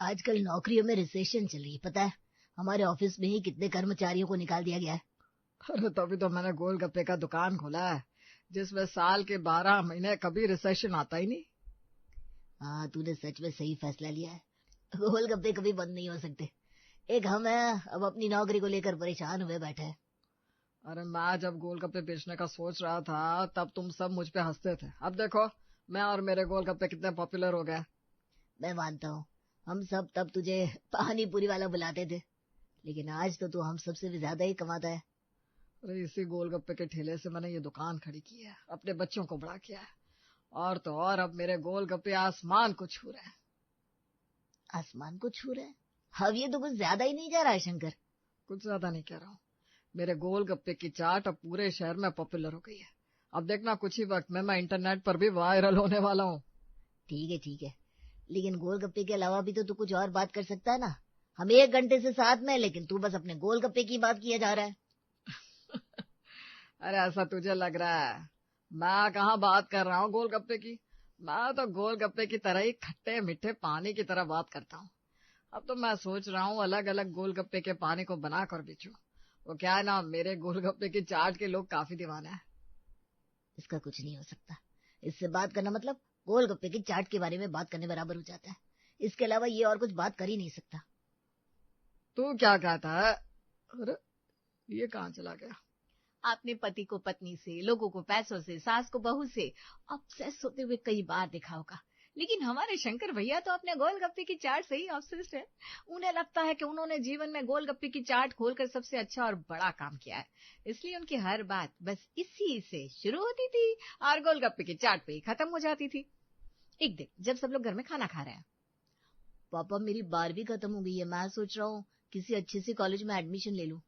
आजकल नौकरियों में रिसेशन चल रही है, पता है? हमारे ऑफिस में ही कितने कर्मचारियों को निकाल दिया गया है। अरे तभी तो मैंने गोलगप्पे का दुकान खोला है, जिसमें साल के 12 महीने कभी रिसेशन आता ही नहीं। हाँ, तूने सच में सही फैसला लिया है। गोलगप्पे कभी बंद नहीं हो सकते। एक हम है, अब अपनी नौकरी को लेकर परेशान हुए बैठे हैं। अरे मैं जब गोलगप्पे बेचने का सोच रहा था तब तुम सब मुझ पे हंसते थे। अब देखो मैं और मेरे गोलगप्पे कितने पॉपुलर हो गए। मैं मानता हूँ, हम सब तब तुझे पानी पूरी वाला बुलाते थे, लेकिन आज तो तू हम सबसे भी ज्यादा ही कमाता है। अरे इसी गोलगप्पे के ठेले से मैंने ये दुकान खड़ी की है, अपने बच्चों को बड़ा किया है, और तो और अब मेरे गोलगप्पे आसमान को छू रहे हैं। आसमान को छू रहे हैं? अब ये तो कुछ ज्यादा ही नहीं जा रहा है शंकर। कुछ ज्यादा नहीं कह रहा हूँ, मेरे गोलगप्पे की चाट अब पूरे शहर में पॉपुलर हो गई है। अब देखना कुछ ही वक्त में मैं इंटरनेट पर भी वायरल होने वाला हूँ। ठीक है, लेकिन गोलगप्पे के अलावा भी तो तू कुछ और बात कर सकता है ना। हम 1 घंटे से साथ में, लेकिन तू बस अपने गोलगप्पे की बात किया जा रहा है। अरे ऐसा तुझे लग रहा है? मैं कहाँ बात कर रहा हूँ गोलगप्पे की। मैं तो गोलगप्पे की तरह ही खट्टे मीठे पानी की तरह बात करता हूँ। अब तो मैं सोच रहा हूँ अलग अलग गोलगप्पे के पानी को बना कर बेचूं। वो क्या है ना, मेरे गोलगप्पे की चाट के लोग काफी दीवाने हैं। इसका कुछ नहीं हो सकता। इससे बात करना मतलब गोलगप्पे की चाट के बारे में बात करने बराबर हो जाता है। इसके अलावा ये और कुछ बात कर ही नहीं सकता। तू क्या कहता है? अरे ये कहाँ चला गया? आपने पति को पत्नी से, लोगों को पैसों से, सास को बहू से ऑब्सेस होते हुए कई बार देखा होगा, लेकिन हमारे शंकर भैया तो अपने गोलगप्पे की चाट से ही ऑब्सेस्ड है। उन्हें लगता है कि उन्होंने जीवन में गोलगप्पे की चाट खोलकर सबसे अच्छा और बड़ा काम किया है, इसलिए उनकी हर बात बस इसी से शुरू होती थी और गोलगप्पे की चाट पे ही खत्म हो जाती थी। एक दिन जब सब लोग घर में खाना खा रहे हैं, पापा, मेरी 12वीं खत्म हो गई है। मैं सोच रहा हूँ किसी अच्छे से कॉलेज में एडमिशन ले लूं।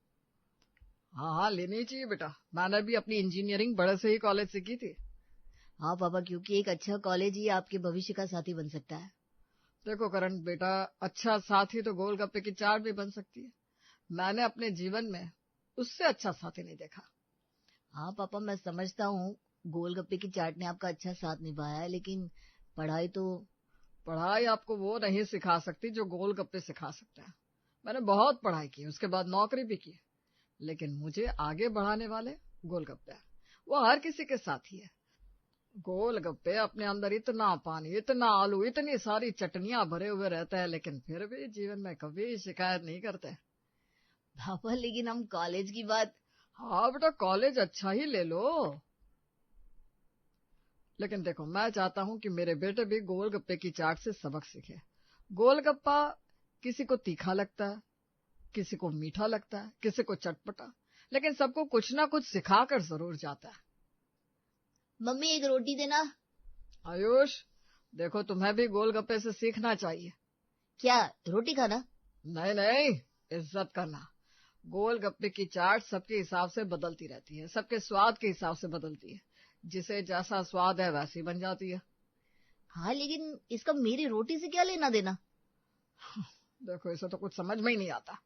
हाँ हाँ लेनी चाहिए बेटा, मैंने भी अपनी इंजीनियरिंग बड़े से ही कॉलेज से की थी। हाँ पापा, क्योंकि एक अच्छा कॉलेज ही आपके भविष्य का साथी बन सकता है। देखो करण बेटा, अच्छा साथी तो गोलगप्पे की चाट भी बन सकती है। मैंने अपने जीवन में उससे अच्छा साथी नहीं देखा। हाँ पापा, मैं समझता हूँ गोलगप्पे की चाट ने आपका अच्छा साथ निभाया है, लेकिन पढ़ाई तो। पढ़ाई आपको वो नहीं सिखा सकती जो गोलगप्पे सिखा सकता है। मैंने बहुत पढ़ाई की, उसके बाद नौकरी भी की, लेकिन मुझे आगे बढ़ाने वाले गोलगप्पे हैं। वो हर किसी के साथी है। गोलगप्पे अपने अंदर इतना पानी, इतना आलू, इतनी सारी चटनियां भरे हुए रहते हैं, लेकिन फिर भी जीवन में कभी शिकायत नहीं करते। पापा, लेकिन हम कॉलेज की बात। हाँ बेटा, कॉलेज अच्छा ही ले लो, लेकिन देखो मैं चाहता हूँ कि मेरे बेटे भी गोलगप्पे की चाट से सबक सीखे। गोलगप्पा किसी को तीखा लगता है, किसी को मीठा लगता है, किसी को चटपटा, लेकिन सबको कुछ ना कुछ सिखा कर जरूर जाता है। मम्मी, एक रोटी देना। आयुष देखो, तुम्हें भी गोलगप्पे से सीखना चाहिए। क्या? रोटी खाना? नहीं नहीं, इज्जत करना। गोलगप्पे की चाट सबके हिसाब से बदलती रहती है, सबके स्वाद के हिसाब से बदलती है। जिसे जैसा स्वाद है वैसी बन जाती है। हाँ, लेकिन इसका मेरी रोटी से क्या लेना देना? देखो इसे तो कुछ समझ में ही नहीं आता।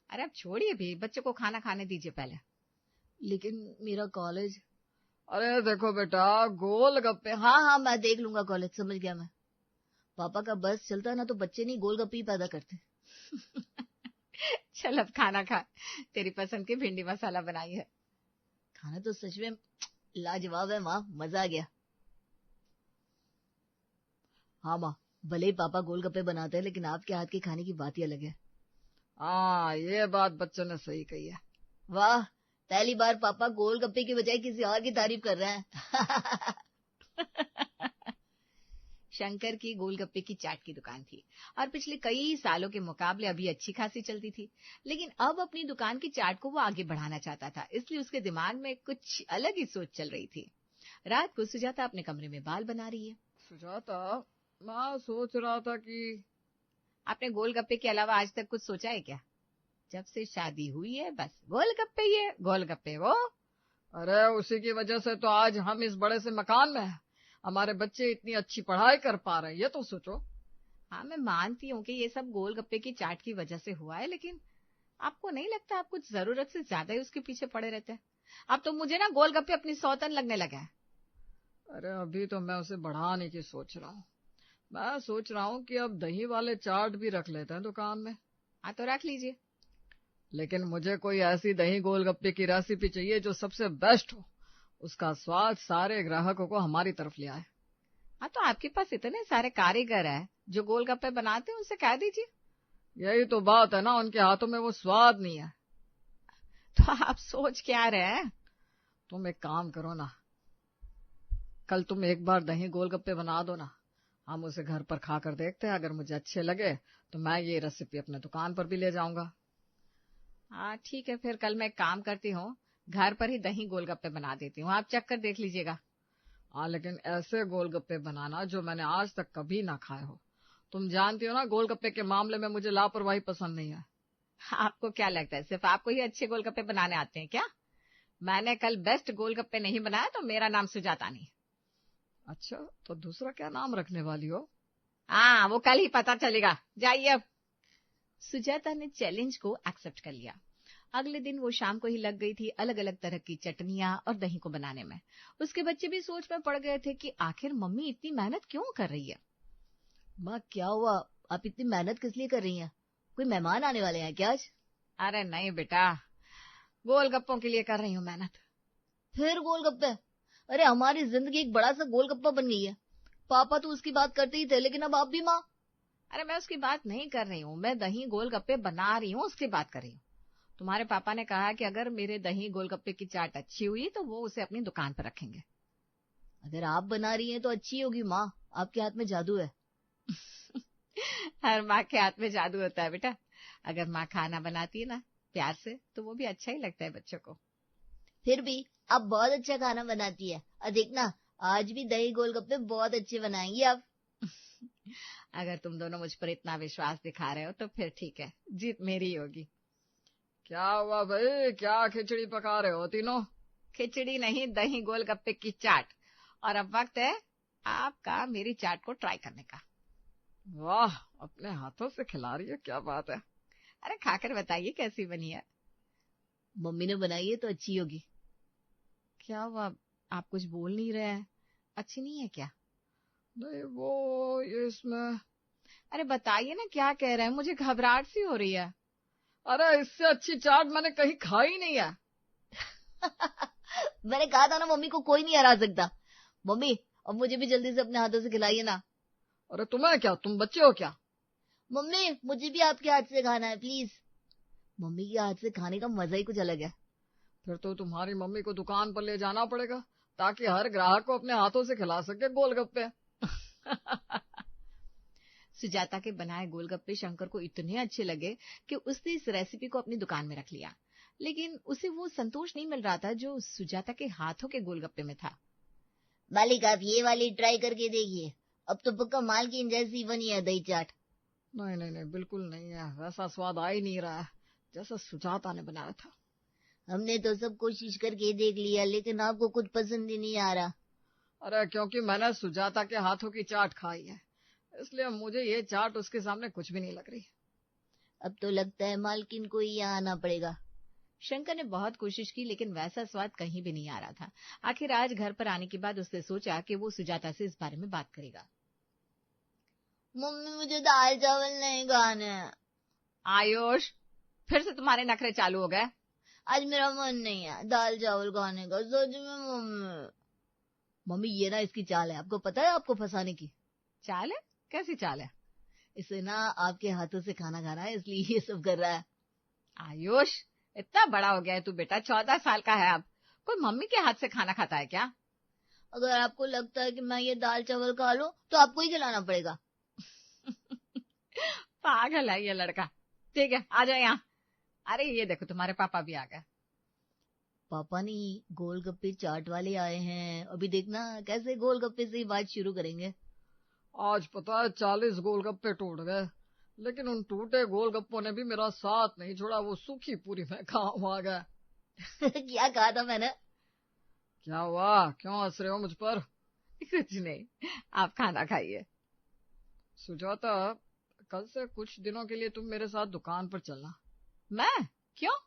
अरे अब छोड़िए भी, बच्चों को खाना खाने दीजिए पहले। लेकिन मेरा कॉलेज। अरे देखो बेटा, गोलगप्पे। हाँ, मैं देख लूंगा कॉलेज, समझ गया मैं। पापा का बस चलता ना तो बच्चे नहीं गोलगप्पे ही पैदा करते। चल अब खाना खा, तेरी पसंद की भिंडी मसाला बनाई है। खाना तो सच में लाजवाब है माँ, मजा आ गया। हाँ माँ, भले ही पापा गोलगप्पे बनाते हैं, लेकिन आपके हाथ के खाने की बात ही अलग है। हाँ ये बात बच्चों ने सही कही है। वाह, पहली बार पापा गोलगप्पे की बजाय किसी और की तारीफ कर रहे हैं। शंकर की गोलगप्पे की चाट की दुकान थी और पिछले कई सालों के मुकाबले अभी अच्छी खासी चलती थी, लेकिन अब अपनी दुकान की चाट को वो आगे बढ़ाना चाहता था, इसलिए उसके दिमाग में कुछ अलग ही सोच चल रही थी। रात को सुजाता अपने कमरे में बाल बना रही है। सुजाता, मैं सोच रहा था कि आपने गोलगप्पे के अलावा आज तक कुछ सोचा है क्या? जब से शादी हुई है बस गोलगप्पे ये गोलगप्पे वो। अरे उसी की वजह से तो आज हम इस बड़े से मकान में हैं। हमारे बच्चे इतनी अच्छी पढ़ाई कर पा रहे हैं, ये तो सोचो। हाँ मैं मानती हूँ कि ये सब गोलगप्पे की चाट की वजह से हुआ है, लेकिन आपको नहीं लगता आप कुछ जरूरत से ज्यादा ही उसके पीछे पड़े रहते हैं? अब तो मुझे ना गोलगप्पे अपनी सौतन लगने लगा है। अरे अभी तो मैं उसे बढ़ाने की सोच रहा हूँ। मैं सोच रहा हूँ कि अब दही वाले चाट भी रख लेते हैं दुकान में। हाँ तो रख लीजिए। लेकिन मुझे कोई ऐसी दही गोलगप्पे की रेसिपी चाहिए जो सबसे बेस्ट हो, उसका स्वाद सारे ग्राहकों को हमारी तरफ ले आए। हाँ तो आपके पास इतने सारे कारीगर हैं जो गोलगप्पे बनाते हैं, उनसे कह दीजिए। यही तो बात है ना, उनके हाथों में वो स्वाद नहीं है। तो आप सोच क्या रहे हैं? तुम एक काम करो ना, कल तुम एक बार दही गोलगप्पे बना दो ना, हम उसे घर पर खाकर देखते हैं। अगर मुझे अच्छे लगे तो मैं ये रेसिपी अपने दुकान पर भी ले जाऊंगा। हाँ ठीक है, फिर कल मैं एक काम करती हूँ, घर पर ही दही गोलगप्पे बना देती हूँ, आप चख कर देख लीजिएगा। हाँ, लेकिन ऐसे गोलगप्पे बनाना जो मैंने आज तक कभी ना खाए हो। तुम जानती हो ना, गोलगप्पे के मामले में मुझे लापरवाही पसंद नहीं है। आपको क्या लगता है सिर्फ आपको ही अच्छे गोलगप्पे बनाने आते हैं क्या? मैंने कल बेस्ट गोलगप्पे नहीं बनाया तो मेरा नाम सुजाता नहीं। अच्छा, तो दूसरा क्या नाम रखने वाली हो? हाँ वो कल ही पता चलेगा, जाइए अब। सुजाता ने चैलेंज को एक्सेप्ट कर लिया। अगले दिन वो शाम को ही लग गई थी अलग अलग तरह की चटनियां और दही को बनाने में। उसके बच्चे भी सोच में पड़ गए थे कि आखिर मम्मी इतनी मेहनत क्यों कर रही है। माँ क्या हुआ, आप इतनी मेहनत किस लिए कर रही हैं? कोई मेहमान आने वाले हैं क्या आज? अरे नहीं बेटा, गोलगप्पों के लिए कर रही हूँ मेहनत। फिर गोलगप्पे? अरे हमारी जिंदगी एक बड़ा सा गोलगप्पा बन गई है। पापा तो उसकी बात करते ही थे, लेकिन अब आप भी माँ। अरे मैं उसकी बात नहीं कर रही हूँ, मैं दही गोलगप्पे बना रही हूँ उसकी बात कर रही हूँ। तुम्हारे पापा ने कहा कि अगर मेरे दही गोलगप्पे की चाट अच्छी हुई तो वो उसे अपनी दुकान पर रखेंगे। अगर आप बना रही हैं तो अच्छी होगी माँ, आपके हाथ में जादू है। हर माँ के हाथ में जादू होता है बेटा। अगर माँ खाना बनाती है ना प्यार से तो वो भी अच्छा ही लगता है बच्चों को। फिर भी आप बहुत अच्छा खाना बनाती है, और देखना आज भी दही गोलगप्पे बहुत अच्छे बनाएंगी आप। अगर तुम दोनों मुझ पर इतना विश्वास दिखा रहे हो तो फिर ठीक है, जीत मेरी होगी। क्या हुआ भाई, क्या खिचड़ी पका रहे हो तीनों? खिचड़ी नहीं, दही गोलगप्पे की चाट। और अब वक्त है आपका मेरी चाट को ट्राई करने का। वाह, अपने हाथों से खिला रही है, क्या बात है। अरे खाकर बताइए कैसी बनी है। मम्मी ने बनाई है तो अच्छी होगी। क्या हुआ, आप कुछ बोल नहीं रहे हैं? अच्छी नहीं है क्या? नहीं, वो ये इसमें। अरे बताइए ना क्या कह रहे हैं, मुझे घबराहट सी हो रही है। अरे इससे अच्छी चाट मैंने कहीं खाई नहीं है। मैंने कहा था ना मम्मी को कोई नहीं हरा सकता। मम्मी अब मुझे भी जल्दी से अपने हाथों से खिलाइए ना। अरे तुम्हें क्या, तुम बच्चे हो क्या? मम्मी मुझे भी आपके हाथ से खाना है प्लीज। मम्मी के हाथ से खाने का मजा ही कुछ अलग है। फिर तो तुम्हारी मम्मी को दुकान पर ले जाना पड़ेगा ताकि हर ग्राहक को अपने हाथों से खिला सके गोलगप्पे। सुजाता के बनाए गोलगप्पे शंकर को इतने अच्छे लगे कि उसने इस रेसिपी को अपनी दुकान में रख लिया। लेकिन उसे वो संतोष नहीं मिल रहा था जो सुजाता के हाथों के गोलगप्पे में था। मालिक आप ये वाली ट्राई करके देखिए, अब तो पक्का मालकिन जैसी बनी है दही चाट। नहीं नहीं नहीं, बिल्कुल नहीं है, वैसा स्वाद आ ही नहीं रहा है जैसा सुजाता ने बनाया था। हमने तो सब कोशिश करके देख लिया, लेकिन आपको कुछ पसंद ही नहीं आ रहा। अरे क्योंकि मैंने सुजाता के हाथों की चाट खाई है, इसलिए मुझे ये चाट उसके सामने कुछ भी नहीं लग रही। अब तो लगता है मालकिन को ही यहाँ आना पड़ेगा। शंकर ने बहुत कोशिश की लेकिन वैसा स्वाद कहीं भी नहीं आ रहा था। आखिर आज घर पर आने के बाद उसने सोचा कि वो सुजाता से इस बारे में बात करेगा। मम्मी मुझे दाल चावल नहीं खाने। आयुष, फिर से तुम्हारे नखरे चालू हो गए। आज मेरा मन नहीं है दाल चावल खाने का, सच में मम्मी। मम्मी ये ना इसकी चाल है, आपको पता है, आपको फंसाने की। चाल है? कैसी चाल है? इसे ना आपके हाथों से खाना खाना है, इसलिए ये सब कर रहा है। आयुष, इतना बड़ा हो गया है तू बेटा, 14 साल का है अब। कोई मम्मी के हाथ से खाना खाता है क्या? अगर आपको लगता है कि मैं ये दाल चावल खा लूं तो आपको ही खिलाना पड़ेगा। पागल है ये लड़का। ठीक है, आ जाओ यहाँ। अरे ये देखो तुम्हारे पापा भी आ गए। पापा नहीं, गोलगप्पे चाट वाले आए हैं। अभी देखना कैसे गोलगप्पे से ही बात शुरू करेंगे। आज पता है 40 गोलगप्पे टूट गए, लेकिन उन टूटे गोलगप्पों ने भी मेरा साथ नहीं छोड़ा। वो सूखी पूरी में काम आ गया। क्या कहा था मैंने? क्या हुआ, क्यों हंस रहे हो मुझ पर? कुछ नहीं, आप खाना खाइए। सुजाता, कल से कुछ दिनों के लिए तुम मेरे साथ दुकान पर चलना। मैं? क्यों?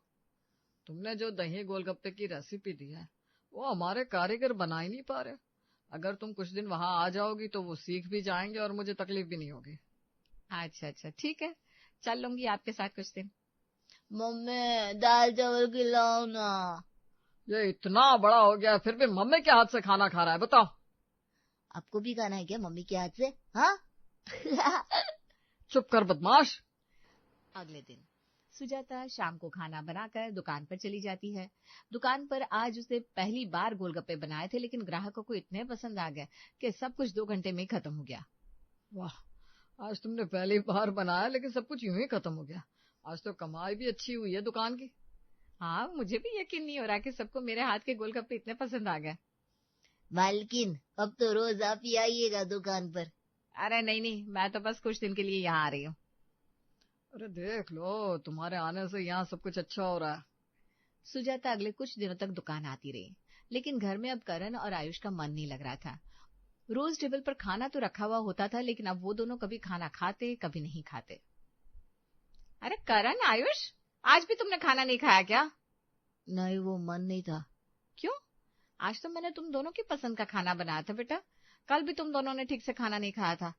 तुमने जो दही गोलगप्पे की रेसिपी दी है वो हमारे कारीगर बना ही नहीं पा रहे। अगर तुम कुछ दिन वहां आ जाओगी तो वो सीख भी जाएंगे और मुझे तकलीफ भी नहीं होगी। अच्छा, ठीक है, चल लूंगी आपके साथ कुछ दिन। मम्मी दाल चावल खिलाओ ना। ये इतना बड़ा हो गया फिर भी मम्मी के हाथ से खाना खा रहा है, बताओ। आपको भी खाना है क्या मम्मी के हाथ से? हाँ? चुप कर बदमाश। अगले दिन सुजाता शाम को खाना बनाकर दुकान पर चली जाती है। दुकान पर आज उसे पहली बार गोलगप्पे बनाए थे, लेकिन ग्राहकों को इतने पसंद आ गए कि सब कुछ 2 घंटे में ही खत्म हो गया। वाह, आज तुमने पहली बार बनाया लेकिन सब कुछ यूं ही खत्म हो गया। आज तो कमाई भी अच्छी हुई है दुकान की। हाँ, मुझे भी यकीन नहीं हो रहा कि सबको मेरे हाथ के गोलगप्पे इतने पसंद आ गए। मालकिन अब तो रोज आप ही आइएगा दुकान पर। अरे नहीं, मैं तो बस कुछ दिन के लिए यहाँ आ रही हूँ। अरे देख लो, तुम्हारे आने से यहाँ सब कुछ अच्छा हो रहा है। सुजाता अगले कुछ दिनों तक दुकान आती रही, लेकिन घर में अब करण और आयुष का मन नहीं लग रहा था। रोज टेबल पर खाना तो रखा हुआ होता था, लेकिन अब वो दोनों कभी खाना खाते कभी नहीं खाते। अरे करण, आयुष, आज भी तुमने खाना नहीं खाया क्या? नहीं, वो मन नहीं था। क्यों? आज तो मैंने तुम दोनों की पसंद का खाना बनाया था बेटा। कल भी तुम दोनों ने ठीक से खाना नहीं खाया था।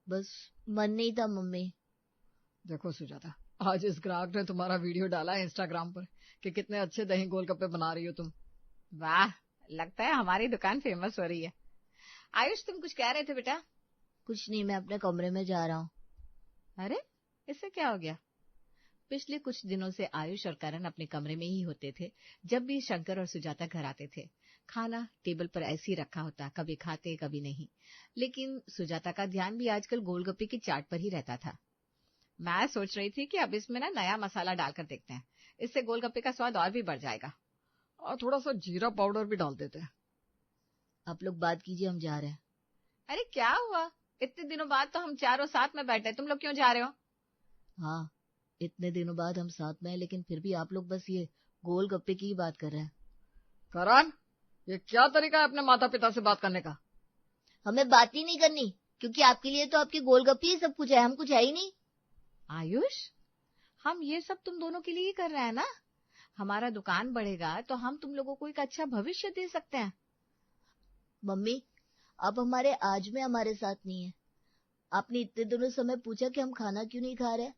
बस मन नहीं था मम्मी। देखो सुजाता, आज इस ग्राहक ने तुम्हारा वीडियो डाला है इंस्टाग्राम पर कि कितने अच्छे दही गोलगप्पे बना रही हो तुम। वाह, लगता है हमारी दुकान फेमस हो रही है। आयुष, तुम कुछ कह रहे थे बेटा? कुछ नहीं, मैं अपने कमरे में जा रहा हूँ। अरे, इससे क्या हो गया? पिछले कुछ दिनों से आयुष और करण अपने कमरे में ही होते थे। जब भी शंकर और सुजाता घर आते थे, खाना टेबल पर ऐसे ही रखा होता, कभी खाते कभी नहीं। लेकिन सुजाता का ध्यान भी आजकल गोलगप्पे की चाट पर ही रहता था। मैं सोच रही थी कि अब इसमें ना नया मसाला डालकर देखते हैं, इससे गोलगप्पे का स्वाद और भी बढ़ जाएगा। और थोड़ा सा जीरा पाउडर भी डाल देते हैं। आप लोग बात कीजिए, हम जा रहे हैं। अरे क्या हुआ? इतने दिनों बाद तो हम चारों साथ में बैठे, तुम लोग क्यों जा रहे हो? हाँ, इतने दिनों बाद हम साथ में हैं, लेकिन फिर भी आप लोग बस ये गोलगप्पे की ही बात कर रहे हैं। करण, ये क्या तरीका है अपने माता पिता से बात करने का? हमें बात ही नहीं करनी, क्योंकि आपके लिए तो आपके गोलगप्पे ही सब कुछ है, हम कुछ है ही नहीं। आयुष, हम ये सब तुम दोनों के लिए ही कर रहे हैं ना। हमारा दुकान बढ़ेगा तो हम तुम लोगों को एक अच्छा भविष्य दे सकते हैं। मम्मी, आप हमारे आज में हमारे साथ नहीं है। आपने इतने दिनों समय पूछा कि हम खाना क्यों नहीं खा रहे।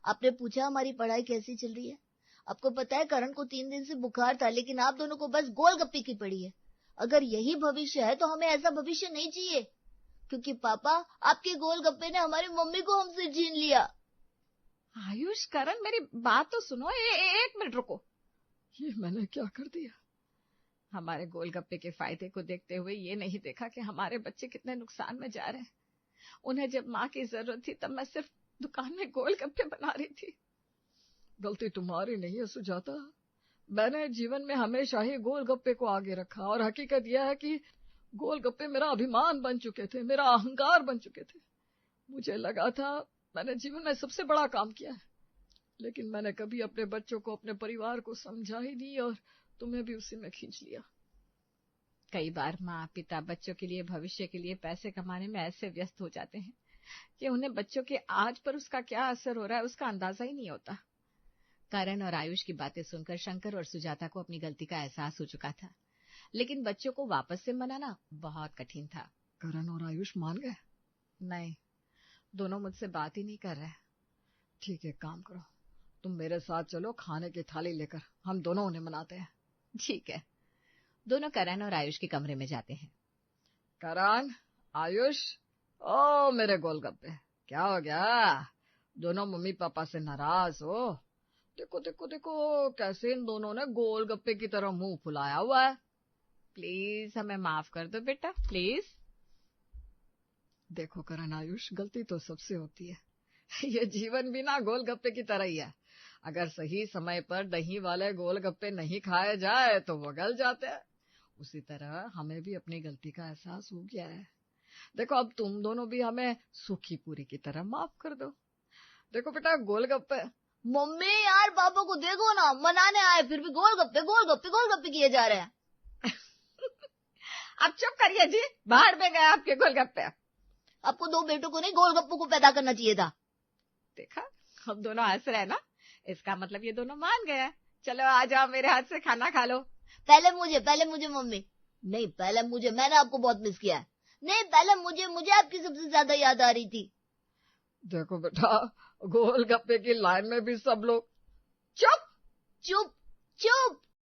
आपने पूछा हमारी पढ़ाई कैसी चल रही है। आपको पता है करण को 3 दिन से बुखार था, लेकिन आप दोनों को बस गोलगप्पे की पड़ी है। अगर यही भविष्य है तो हमें ऐसा भविष्य नहीं चाहिए, क्योंकि पापा, आपके गोलगप्पे ने हमारी मम्मी को हमसे छीन लिया। आयुष, करण, मेरी बात तो सुनो। एक मिनट रुको। ये मैंने क्या कर दिया? हमारे गोलगप्पे के फायदे को देखते हुए ये नहीं देखा कि हमारे बच्चे कितने नुकसान में जा रहे हैं। उन्हें जब माँ की जरूरत थी तब मैं सिर्फ दुकान में गोलगप्पे बना रही थी। गलती तुम्हारी नहीं है सुजाता। मैंने जीवन में हमेशा ही गोलगप्पे को आगे रखा, और हकीकत यह है कि गोलगप्पे मेरा अभिमान बन चुके थे, मेरा अहंकार बन चुके थे। मुझे लगा था मैंने जीवन में सबसे बड़ा काम किया है, लेकिन मैंने कभी अपने बच्चों को, अपने परिवार को समझा ही नहीं, और तुम्हें भी उसी में खींच लिया। कई बार माँ पिता बच्चों के लिए, भविष्य के लिए पैसे कमाने में ऐसे व्यस्त हो जाते हैं कि उन्हें बच्चों के आज पर उसका क्या असर हो रहा है उसका अंदाजा ही नहीं होता। करण और आयुष की बातें सुनकर शंकर और सुजाता को अपनी गलती का एहसास हो चुका था, लेकिन बच्चों को वापस से मनाना बहुत कठिन था। करण और आयुष मान गए? नहीं, दोनों मुझसे बात ही नहीं कर रहे। ठीक है, काम करो, तुम मेरे साथ चलो, खाने की थाली लेकर हम दोनों उन्हें मनाते हैं। ठीक है। दोनों करण और आयुष के कमरे में जाते हैं। करण, आयुष, ओ मेरे गोलगप्पे, क्या हो गया? दोनों मम्मी पापा से नाराज हो? देखो देखो देखो, कैसे इन दोनों ने गोलगप्पे की तरह मुंह फुलाया हुआ है। प्लीज हमें माफ कर दो बेटा, प्लीज। देखो करण, आयुष, गलती तो सबसे होती है। ये जीवन भी ना गोलगप्पे की तरह ही है। अगर सही समय पर दही वाले गोलगप्पे नहीं खाए जाए तो वो गल जाते हैं। उसी तरह हमें भी अपनी गलती का एहसास हो गया है। देखो, अब तुम दोनों भी हमें सूखी पूरी की तरह माफ कर दो। देखो बेटा, गोलगप्पे। मम्मी यार, पापा को देखो ना, मनाने आए फिर भी गोलगप्पे गोलगप्पे गोलगप्पे किए जा रहे हैं। अब चुप करिए जी, बाहर में गए आपके गोलगप्पे। आपको 2 बेटों को नहीं, गोलगप्पों को पैदा करना चाहिए था। देखा, अब दोनों हंस रहे हैं ना, इसका मतलब ये दोनों मान गए। चलो आ जाओ, मेरे हाथ से खाना खा लो। पहले मुझे मम्मी। नहीं पहले मैंने आपको बहुत मिस किया है। नहीं पहले मुझे आपकी सबसे ज्यादा याद आ रही थी। देखो बेटा, गोलगप्पे की लाइन में भी सब लोग चुप चुप